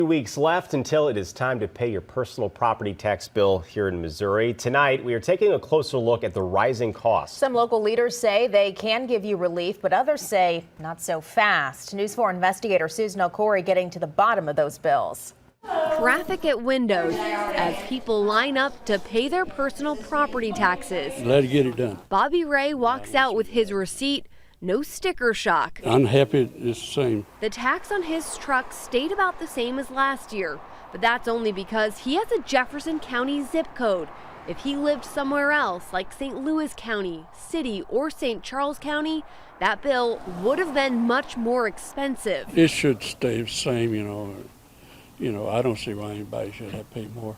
2 weeks left until it is time to pay your personal property tax bill here in Missouri. Tonight, we are taking a closer look at the rising costs. Some local leaders say they can give you relief, but others say not so fast. News 4 investigator Susan O'Corey getting to the bottom of those bills. Traffic at windows as people line up to pay their personal property taxes. Glad to get it done. Bobby Ray walks out with his receipt. No sticker shock. I'm happy it's the same. The tax on his truck stayed about the same as last year, but that's only because he has a Jefferson County zip code. If he lived somewhere else, like St. Louis County, City, or St. Charles County, that bill would have been much more expensive. It should stay the same, you know, I don't see why anybody should have to pay more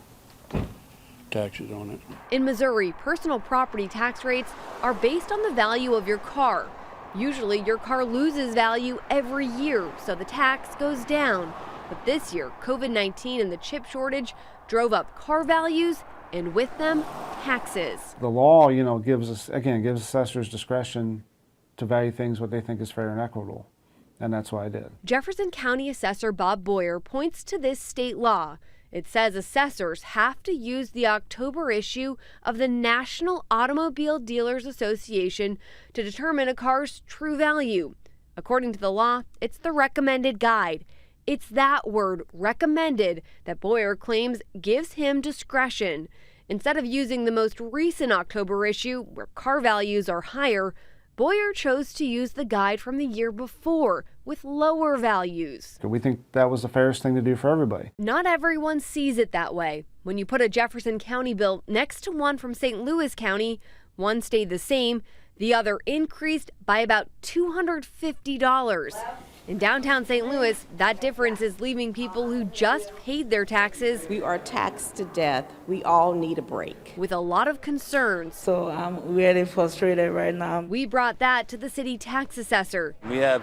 taxes on it. In Missouri, personal property tax rates are based on the value of your car. Usually your car loses value every year, so the tax goes down. But this year, COVID-19 and the chip shortage drove up car values and with them, taxes. The law, gives assessors discretion to value things what they think is fair and equitable. And that's what I did. Jefferson County Assessor Bob Boyer points to this state law. It says assessors have to use the October issue of the National Automobile Dealers Association to determine a car's true value. According to the law, it's the recommended guide. It's that word, recommended, that Boyer claims gives him discretion. Instead of using the most recent October issue, where car values are higher, Boyer chose to use the guide from the year before, with lower values. We think that was the fairest thing to do for everybody. Not everyone sees it that way. When you put a Jefferson County bill next to one from St. Louis County, one stayed the same, the other increased by about $250. In downtown St. Louis, that difference is leaving people who just paid their taxes. We are taxed to death. We all need a break. With a lot of concerns. So I'm really frustrated right now. We brought that to the city tax assessor. We have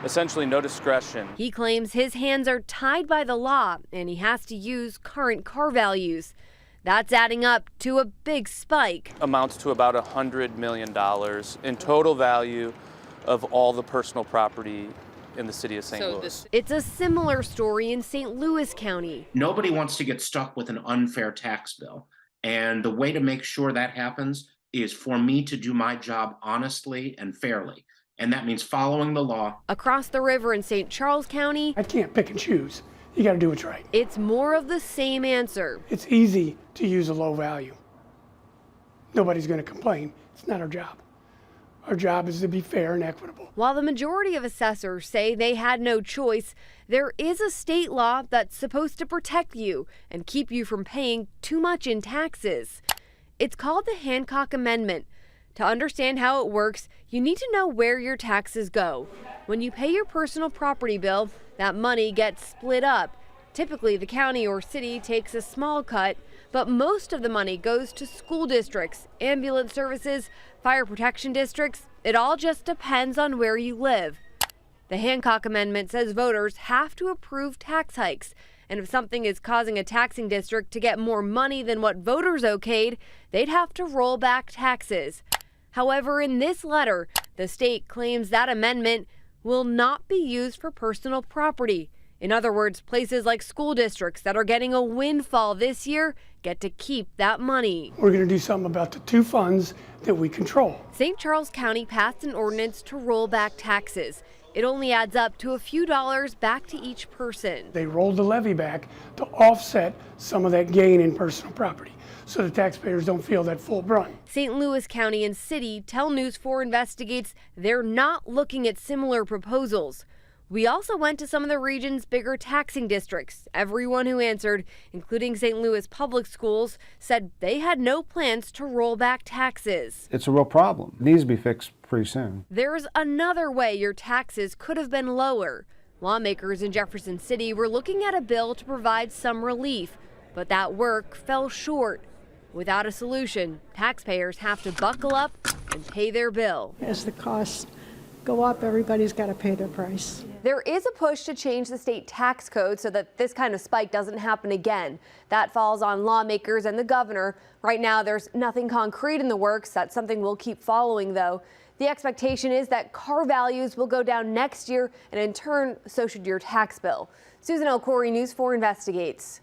essentially no discretion. He claims his hands are tied by the law and he has to use current car values. That's adding up to a big spike. Amounts to about $100 million in total value of all the personal property in the city of St. Louis. It's a similar story in St. Louis County. Nobody wants to get stuck with an unfair tax bill. And the way to make sure that happens is for me to do my job honestly and fairly. And that means following the law. Across the river in St. Charles County, I can't pick and choose. You got to do what's right. It's more of the same answer. It's easy to use a low value. Nobody's going to complain. It's not our job. Our job is to be fair and equitable. While the majority of assessors say they had no choice, there is a state law that's supposed to protect you and keep you from paying too much in taxes. It's called the Hancock Amendment. To understand how it works, you need to know where your taxes go. When you pay your personal property bill, that money gets split up. Typically, the county or city takes a small cut, but most of the money goes to school districts, ambulance services, fire protection districts. It all just depends on where you live. The Hancock Amendment says voters have to approve tax hikes, and if something is causing a taxing district to get more money than what voters okayed, they'd have to roll back taxes. However, in this letter, the state claims that amendment will not be used for personal property. In other words, places like school districts that are getting a windfall this year get to keep that money. We're going to do something about the two funds that we control. St. Charles County passed an ordinance to roll back taxes. It only adds up to a few dollars back to each person. They rolled the levy back to offset some of that gain in personal property, so the taxpayers don't feel that full brunt. St. Louis County and City tell News 4 investigates they're not looking at similar proposals. We also went to some of the region's bigger taxing districts. Everyone who answered, including St. Louis Public Schools, said they had no plans to roll back taxes. It's a real problem. It needs to be fixed pretty soon. There's another way your taxes could have been lower. Lawmakers in Jefferson City were looking at a bill to provide some relief, but that work fell short. Without a solution, taxpayers have to buckle up and pay their bill. As the costs go up, everybody's got to pay their price. There is a push to change the state tax code so that this kind of spike doesn't happen again. That falls on lawmakers and the governor. Right now, there's nothing concrete in the works. That's something we'll keep following, though. The expectation is that car values will go down next year, and in turn, so should your tax bill. Susan El Khoury, News 4 investigates.